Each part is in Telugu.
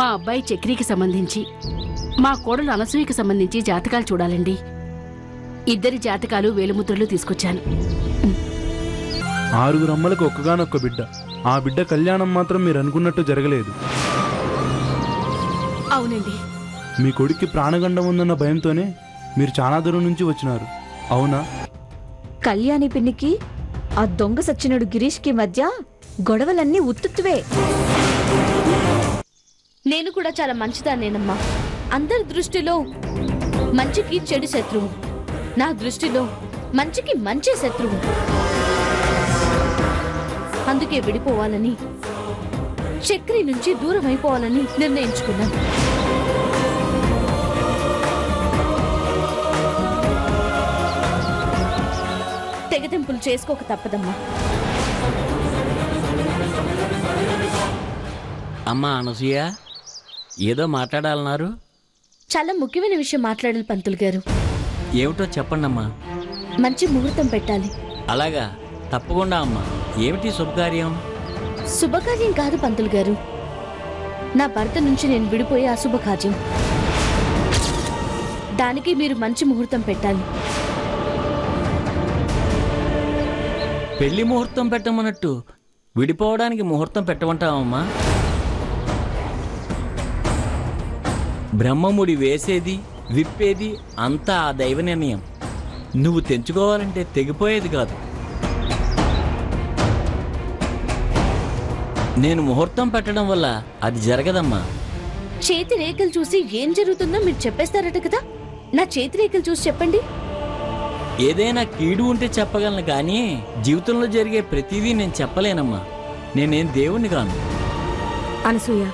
మా అబ్బాయి చక్రికి సంబంధించి మా కోడలు అనసూయకి సంబంధించి జాతకాలు చూడాలండి. ఇద్దరి జాతకాలు వేలుముద్రలు తీసుకొచ్చాను. 6 అమ్మలకు ఒక్కగానొక్క బిడ్డ. ఆ బిడ్డ కళ్యాణం మాత్రం మీరు అనుకున్నట్టు జరగలేదు. అవునండి. మీ కొడుక్కి ప్రాణగండం ఉందన్న భయంతోనే మీరు చాలా దూరం నుంచి వచ్చినారు. అవునా? కళ్యాణి పిన్నికి ఆ దొంగ సచ్చినుడు గిరీష్కి మధ్య గొడవలన్నీ ఉత్తుత్తువే. నేను కూడా చాలా మంచిదాన్నేనమ్మా. అందరి దృష్టిలో మంచికి చెడు శత్రువు, నా దృష్టిలో మంచికి మంచి శత్రువు. అందుకే విడిపోవాలని, చక్రి నుంచి దూరం అయిపోవాలని నిర్ణయించుకున్నాను. తెగతింపులు చేసుకోక తప్పదమ్మా. అమ్మా అనసూయ, ఏదో మాట్లాడాలన్నారు. చాలా ముఖ్యమైన విషయం మాట్లాడాలి పంతులు గారు. ఏమిటో చెప్పండమ్మా. మంచి ముహూర్తం పెట్టాలి. అలాగా, తప్పకుండా అమ్మా. ఏమిటి శుభకార్యం? శుభకార్యం కాదు పంతులు గారు, నా భర్త నుంచి నేను విడిపోయే అశుభకార్యం. దానికి మీరు మంచి ముహూర్తం పెట్టాలి. పెళ్లి ముహూర్తం పెట్టమన్నట్టు విడిపోవడానికి ముహూర్తం పెట్టమంటావమ్మా? బ్రహ్మముడి వేసేది విప్పేది అంతా ఆ దైవ నిర్ణయం. నువ్వు తెంచుకోవాలంటే తెగిపోయేది కాదు. నేను ముహూర్తం పెట్టడం వల్ల అది జరగదమ్మా. చేతి రేఖలు చూసి ఏం జరుగుతుందో మీరు చెప్పేస్తారట కదా, నా చేతి రేఖలు చూసి చెప్పండి. ఏదైనా కీడు ఉంటే చెప్పగలను, కానీ జీవితంలో జరిగే ప్రతిదీ నేను చెప్పలేనమ్మా. నేనేం దేవుణ్ణి కాను. అనసూయ,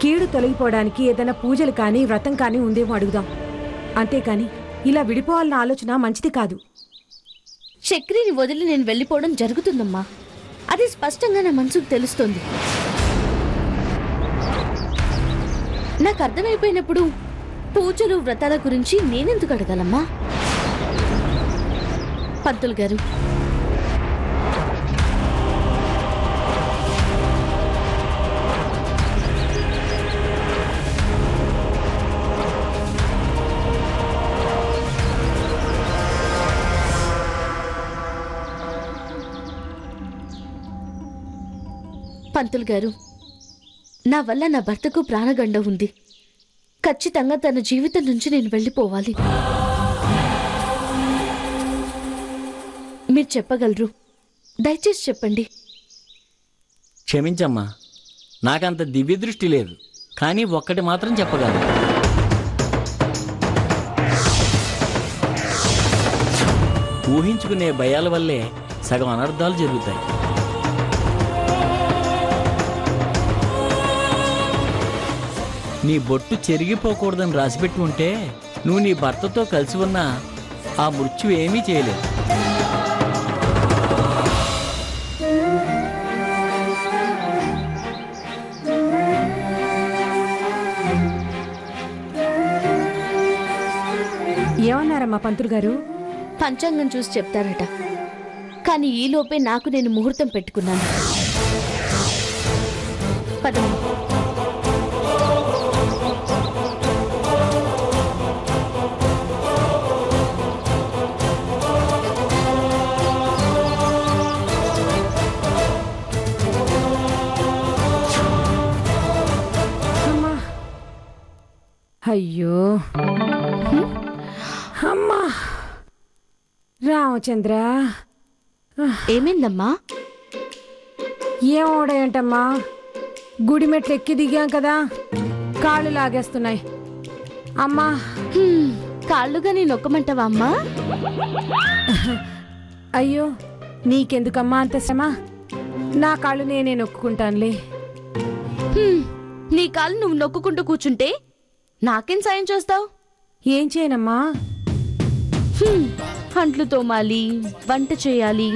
కీడు తొలగిపోవడానికి ఏదైనా పూజలు కానీ వ్రతం కానీ ఉందేమో అడుగుదాం. అంతేకాని ఇలా విడిపోవాలన్న ఆలోచన మంచిది కాదు. చక్రిని వదిలి నేను వెళ్ళిపోవడం జరుగుతుందమ్మా. అది స్పష్టంగా నా మనసుకు తెలుస్తోంది. నాకు అర్థమైపోయినప్పుడు పూజలు వ్రతాల గురించి నేనెందుకు అడగాలమ్మా? పంతులు గారు, పంతులు గారు, నా వల్ల నా భర్తకు ప్రాణగండ ఉంది. ఖచ్చితంగా తన జీవితం నుంచి నేను వెళ్ళిపోవాలి. మీరు చెప్పగలరు, దయచేసి చెప్పండి. క్షమించమ్మా, నాకంత దివ్య దృష్టి లేదు, కానీ ఒక్కటి మాత్రం చెప్పగలను. ఊహించుకునే భయాల వల్లే సగం అనర్థాలు జరుగుతాయి. నీ బొట్టు చెరిగిపోకూడదని రాసిపెట్టి ఉంటే నువ్వు నీ భర్తతో కలిసి ఉన్నా ఆ మృత్యు ఏమీ చేయలేదు. ఏమన్నారమ్మా పంతులు గారు? పంచాంగం చూసి చెప్తారట, కానీ ఈలోపే నాకు నేను ముహూర్తం పెట్టుకున్నాను. పదమ్మా. అయ్యో అమ్మా రామచంద్ర, ఏమైందమ్మా? ఏమోడేంటమ్మా, గుడి మెట్లు ఎక్కి దిగాం కదా, కాళ్ళు లాగేస్తున్నాయి అమ్మా. కాళ్ళుగా నేను నొక్కమంటావా అమ్మా? అయ్యో, నీకెందుకమ్మా అంత శ్రమ? నా కాళ్ళు నేనే నొక్కుంటానులే. నీ కాళ్ళు నువ్వు నొక్కుంటూ కూర్చుంటే నాకేం సాయం చేస్తావు? ఏం చేయనమ్మా? అంట్లు తోమాలి, వంట చేయాలి,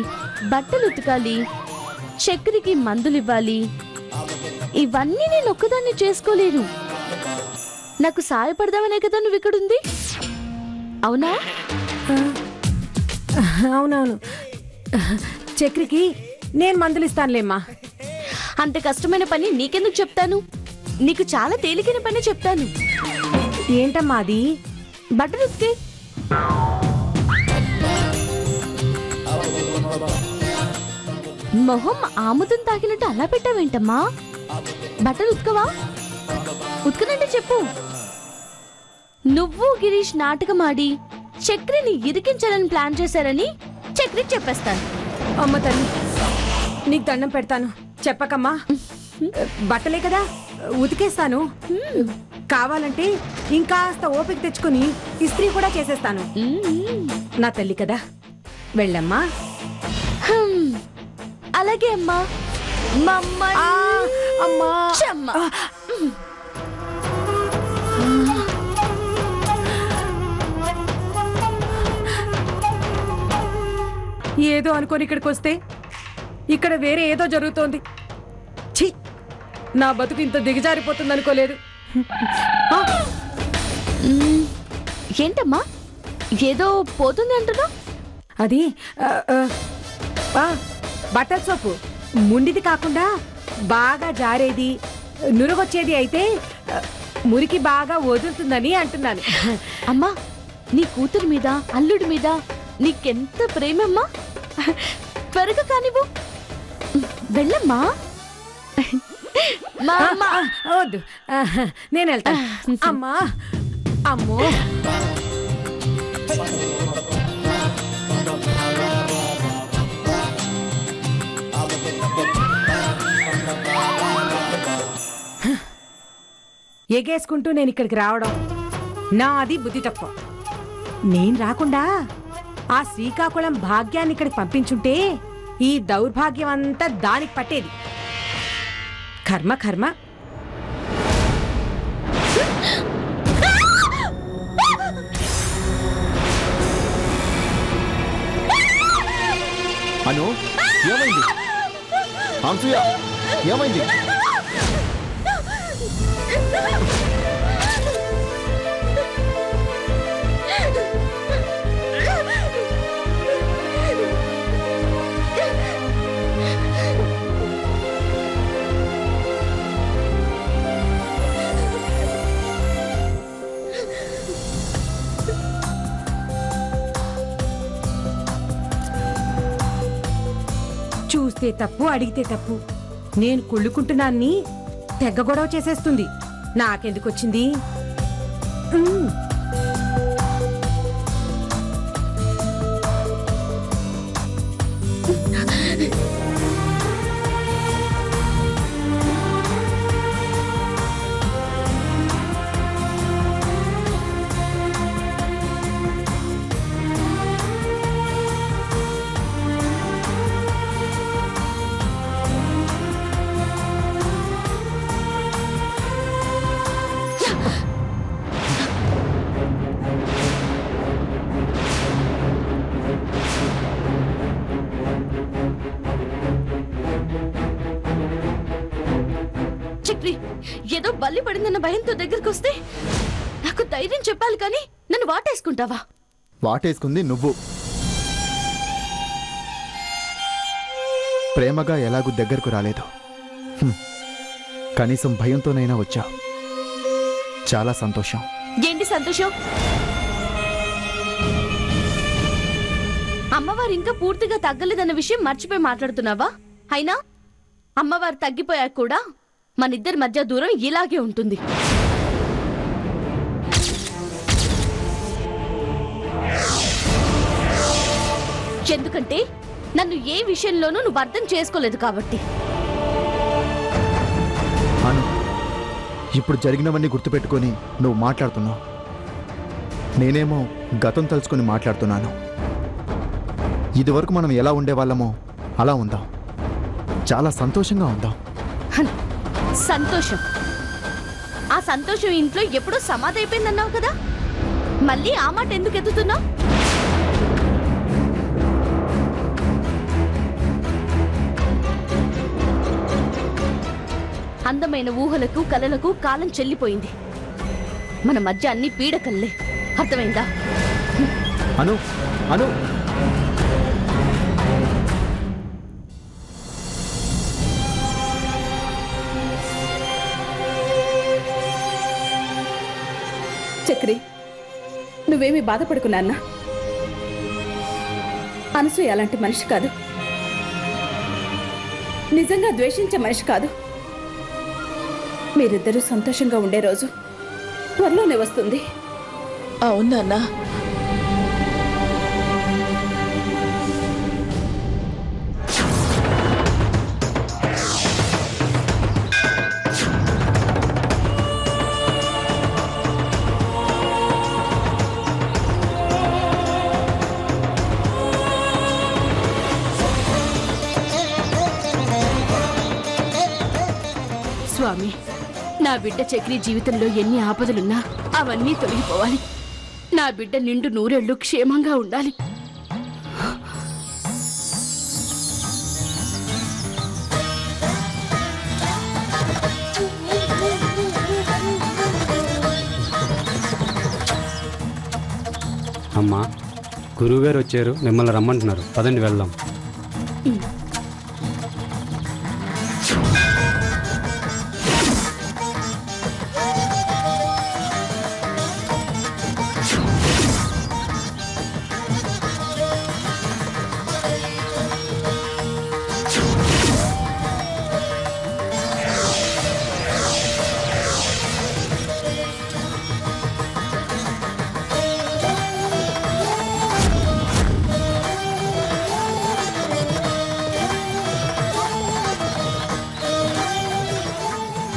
బట్టలు ఉతకాలి, చక్రికి మందులు ఇవ్వాలి. ఇవన్నీ నేను ఒక్కదాన్ని చేసుకోలేను. నాకు సాయపడదామనే కదా నువ్వు ఇక్కడుంది, అవునా? అవునవును, చక్రికి నేను మందులు ఇస్తానులేమ్మా. అంత కష్టమైన పని నీకెందుకు చెప్తాను? నీకు చాలా తేలికైన పని చెప్తాను. ఏంటమ్మా అది? బట్టలు ఉతికే. మొహం ఆముదం తాకినట్టు అలా పెట్టావేంటమ్మా? బట్టలు ఉతకవా? ఉతకనంటే చెప్పు. నువ్వు గిరీష్ నాటకం ఆడి చక్రిని ఇరికించాలని ప్లాన్ చేశారని చక్రికి చెప్పేస్తాను. అమ్మ తల్లి, నీకు దండం పెడతాను, చెప్పకమ్మా. బట్టలే కదా, ఉతికేస్తాను. కావాలంటే ఇంకాస్త ఓపిక తెచ్చుకుని ఇస్త్రీ కూడా చేసేస్తాను. నా తల్లి కదా, వెళ్ళమ్మా. అలాగే అమ్మా. అమ్మా ఏదో అనుకోని ఇక్కడికి వస్తే ఇక్కడ వేరే ఏదో జరుగుతోంది. ఛీ, నా బతుకు ఇంత దిగజారిపోతుంది అనుకోలేదు. ఏంటమ్మా ఏదో పోతుంది అంటున్నావు? అది బట్టల సోపు ముండిది కాకుండా బాగా జారేది, నురుగొచ్చేది అయితే మురికి బాగా వదులుతుందని అంటున్నాను. అమ్మా, నీ కూతురు మీద అల్లుడి మీద నీకెంత ప్రేమమ్మా. త్వరగా కానివ్వు, వెళ్ళమ్మా. వద్దు, నేను వెళ్తాను. అమ్మా, అమ్మో. ఎగేసుకుంటూ నేను ఇక్కడికి రావడం నాది బుద్ధి తప్ప. నేను రాకుండా ఆ శ్రీకాకుళం భాగ్యాన్ని ఇక్కడికి పంపించుంటే ఈ దౌర్భాగ్యం అంతా దానికి పట్టేది. కర్మ కర్మ. అను, ఏమైంది? అనసూయ, ఏమైంది? చూస్తే తప్పు, అడిగితే తప్పు. నేను కుళ్ళుకుంటున్నాన్ని తెగ గొడవ చేసేస్తుంది. నాకెందుకు వచ్చింది? ఏదో బల్లి పడిందన్న భయంతో దగ్గరికి వస్తే నాకు ధైర్యం చెప్పాలి కానీ నన్ను వాటేసుకుంటావా? వాటేసుకుంది నువ్వు. ప్రేమగా ఎలాగూ దగ్గరకు రాలేదు. కనీసం భయంతోనైనా వచ్చావు. చాలా సంతోషం. ఏంటి సంతోషం? అమ్మవారు ఇంకా పూర్తిగా తగ్గలేదన్న విషయం మర్చిపోయి మాట్లాడుతున్నావా? అయినా అమ్మవారు తగ్గిపోయాక కూడా మనిద్దరి మధ్య దూరం ఇలాగే ఉంటుంది. ఎందుకంటే నన్ను ఏ విషయంలోనూ నువ్వు అర్థం చేసుకోలేదు కాబట్టి. అను, ఇప్పుడు జరిగినవన్నీ గుర్తుపెట్టుకొని నువ్వు మాట్లాడుతున్నావు. నేనేమో గతం తలుచుకొని మాట్లాడుతున్నాను. ఇదివరకు మనం ఎలా ఉండేవాళ్ళమో అలా ఉందాం. చాలా సంతోషంగా ఉందాం. సంతోషం? ఆ సంతోషం ఇంట్లో ఎప్పుడో సమాధి అయిపోయిందన్నావు కదా, మళ్ళీ ఆ మాట ఎందుకు ఎత్తుతున్నావు? అందమైన ఊహలకు కలలకు కాలం చెల్లిపోయింది. మన మధ్య అన్ని పీడకల్లే. అర్థమైందా? అను, అను, చక్రి, నువ్వేమీ బాధపడుకున్నా అన్నా. అనసూయ అలాంటి మనిషి కాదు, నిజంగా ద్వేషించే మనిషి కాదు. మీరిద్దరూ సంతోషంగా ఉండే రోజు త్వరలోనే వస్తుంది. అవునన్నా. స్వామి, నా బిడ్డ చక్రి జీవితంలో ఎన్ని ఆపదలున్నా అవన్నీ తొలగిపోవాలి. నా బిడ్డ నిండు నూరేళ్లు క్షేమంగా ఉండాలి. అమ్మా, గురువుగారు వచ్చారు, మిమ్మల్ని రమ్మంటున్నారు. పదండి వెళ్దాం.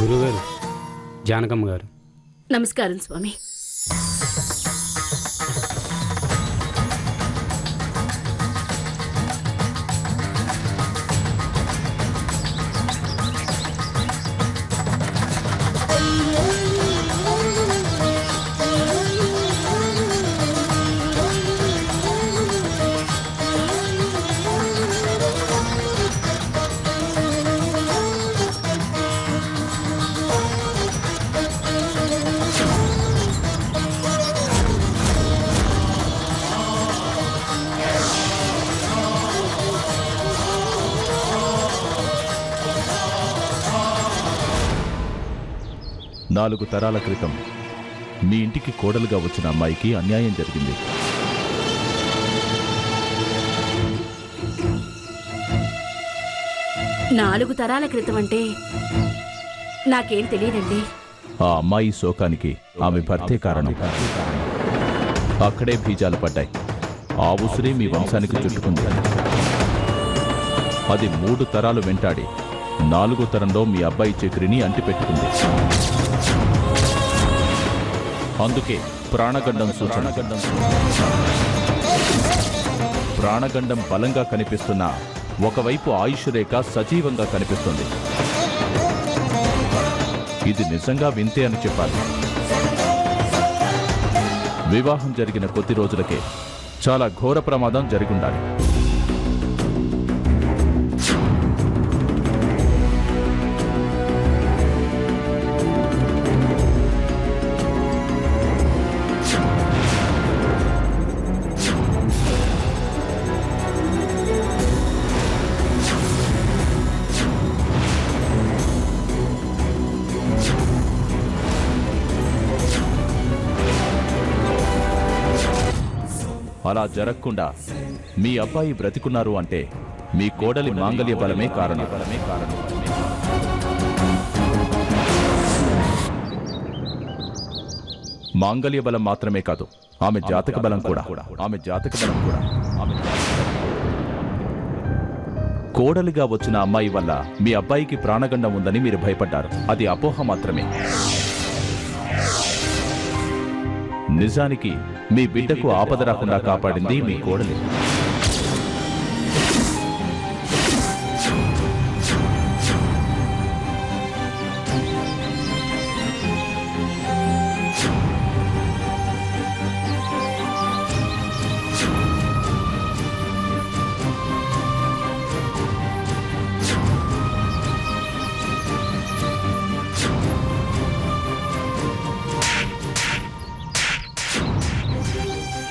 గురువుగారు, జానకమ్మ గారు. నమస్కారం స్వామి. నాలుగు తరాల క్రితం మీ ఇంటికి కోడలుగా వచ్చిన అమ్మాయికి అన్యాయం జరిగింది. నాలుగు తరాల క్రితం అంటే నాకేం తెలియదండి. ఆ అమ్మాయి శోకానికి ఆమె భర్తే కారణం. అక్కడే బీజాలు పడ్డాయి. ఆ ఉసిరి మీ వంశానికి చుట్టుకుంది. అది 3 తరాలు వెంటాడి 4వ తరంలో మీ అబ్బాయి చక్రిని అంటిపెట్టుకుంది. అందుకే ప్రాణగండం సూచన. ప్రాణగండం బలంగా కనిపిస్తున్న ఒకవైపు ఆయుష్ రేఖ సజీవంగా కనిపిస్తుంది. ఇది నిజంగా వింతే అని చెప్పాలి. వివాహం జరిగిన కొద్ది రోజులకే చాలా ఘోర ప్రమాదం జరిగుండాలి. అలా జరగకుండా మీ అబ్బాయి బ్రతికున్నారు అంటే మీ కోడలి మాంగళ్య బలమే కారణం. మాంగళ్య బలం మాత్రమే కాదు, ఆమె జాతక బలం కూడా. కోడలిగా వచ్చిన అమ్మాయి వల్ల మీ అబ్బాయికి ప్రాణగండం ఉందని మీరు భయపడ్డారు. అది అపోహ మాత్రమే. నిజానికి మీ బిడ్డకు ఆపద రాకుండా కాపాడింది మీ కోడలి.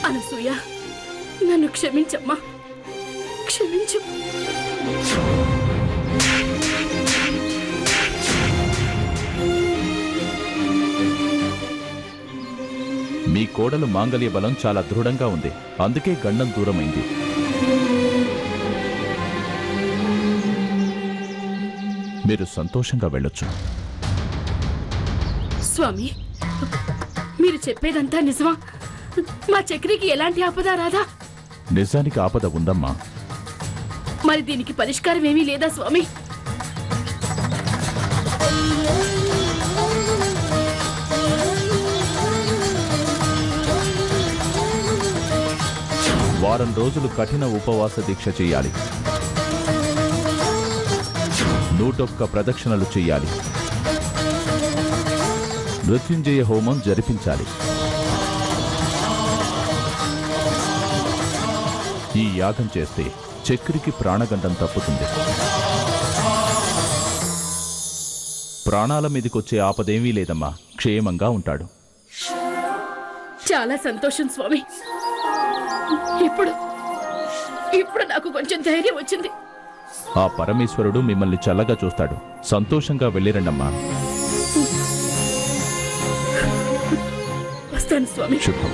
అనసూయ, నన్ను క్షమించమ్మా, క్షమించు. నీ కోడలు మాంగళ్య బలం చాలా దృఢంగా ఉంది. అందుకే గండం దూరమైంది. మీరు సంతోషంగా వెళ్ళొచ్చు. స్వామి, మీరు చెప్పేదంతా నిజమా? మా చక్రికి ఎలాంటి ఆపద రాదా? నిజానికి ఆపద ఉందమ్మా. మరి దీనికి పరిష్కారం ఏమీ లేదా స్వామి? వారం రోజులు కఠిన ఉపవాస దీక్ష చెయ్యాలి. 101 ప్రదక్షిణలు చెయ్యాలి. మృత్యుంజయ హోమం జరిపించాలి. ఈ యాగం చేస్తే చక్రికి ప్రాణగండం తప్పుతుంది. ప్రాణాల మీదకొచ్చే ఆపదేమీ లేదమ్మా. క్షేమంగా ఉంటాడు. చాలా సంతోషం స్వామి. ఇప్పుడు నాకు కొంచెం ధైర్యం వచ్చింది. ఆ పరమేశ్వరుడు మిమ్మల్ని చల్లగా చూస్తాడు. సంతోషంగా వెళ్ళిరండమ్మా. వస్తాను స్వామి. శుభం.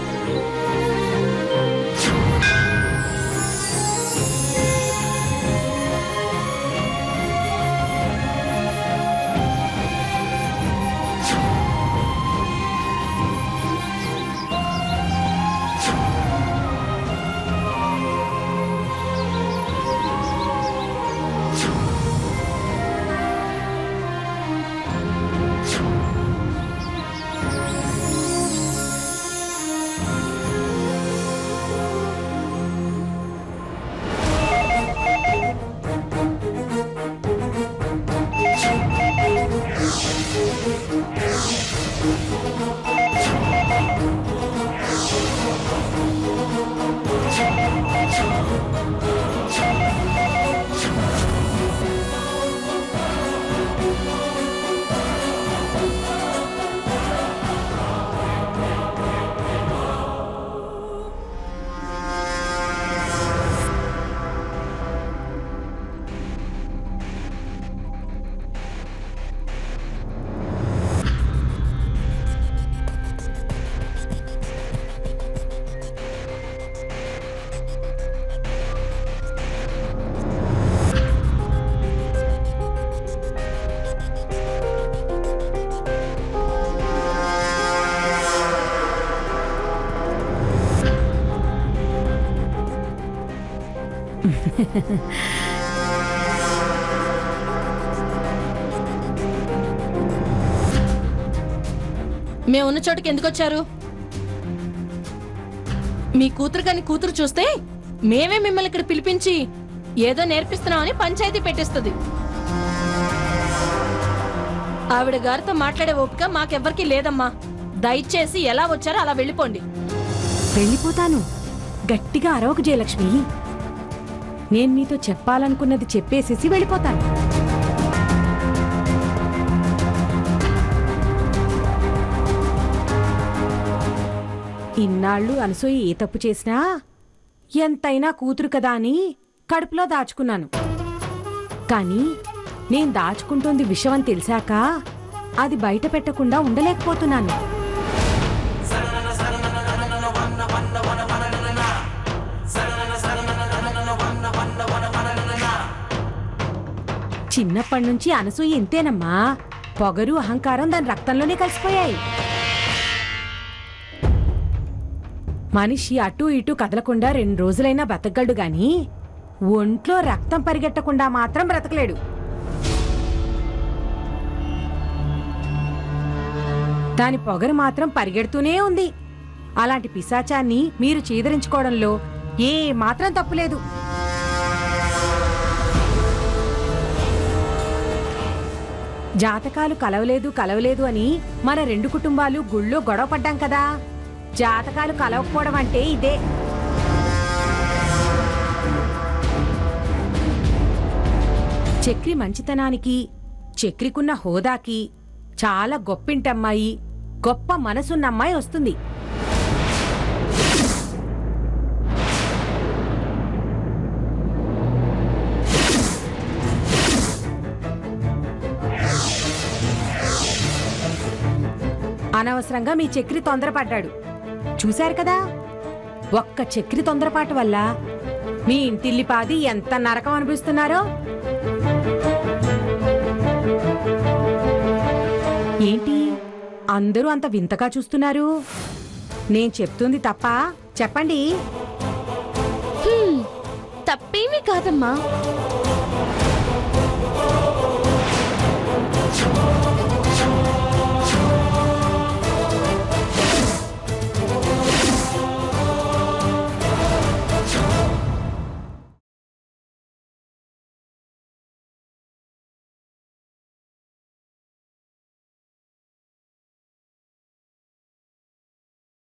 మేమున్న చోటుకి ఎందుకు వచ్చారు? మీ కూతురు కాని కూతురు చూస్తే మేమే మిమ్మల్ని ఇక్కడ పిలిపించి ఏదో నేర్పిస్తున్నామని పంచాయతీ పెట్టేస్తుంది. ఆవిడ గారితో మాట్లాడే ఓపిక మాకెవ్వరికి లేదమ్మా. దయచేసి ఎలా వచ్చారో అలా వెళ్ళిపోండి. వెళ్ళిపోతాను. గట్టిగా అరవకు జయలక్ష్మి. నేను మీతో చెప్పాలనుకున్నది చెప్పేసేసి వెళ్ళిపోతాను. ఇన్నాళ్ళు అనసూయ ఏ తప్పు చేసినా ఎంతైనా కూతురు కదా అని కడుపులో దాచుకున్నాను. కానీ నేను దాచుకుంటోంది విషయం అని తెలిసాక అది బయట పెట్టకుండా ఉండలేకపోతున్నాను. చిన్నప్పటి నుంచి అనసూయ ఇంతేనమ్మా. పొగరు అహంకారం దాని రక్తంలోనే కలిసిపోయాయి. మనిషి అటూ ఇటూ కదలకుండా 2 రోజులైనా బ్రతకగలడు గాని ఒంట్లో రక్తం పరిగెట్టకుండా మాత్రం బ్రతకలేడు. దాని పొగరు మాత్రం పరిగెడుతూనే ఉంది. అలాంటి పిశాచాన్ని మీరు చీదరించుకోవడంలో ఏ మాత్రం తప్పులేదు. జాతకాలు కలవలేదు అని మన 2 కుటుంబాలు గుళ్ళో గొడవ పడ్డాం కదా. జాతకాలు కలవకపోవడం అంటే ఇదే. చక్రి మంచితనానికి, చక్రికున్న హోదాకి చాలా గొప్పింటమ్మాయి, గొప్ప మనసున్న అమ్మాయి వస్తుంది. అనవసరంగా మీ చక్రి తొందరపడ్డాడు. చూశారు కదా, ఒక్క చక్రి తొందరపాటు వల్ల మీ ఇంటిల్లిపాది ఎంత నరకం అనిపిస్తున్నారో. ఏంటి అందరూ అంత వింతగా చూస్తున్నారు? నేను చెప్తుంది తప్ప? చెప్పండి. తప్పేమీ కాదమ్మా.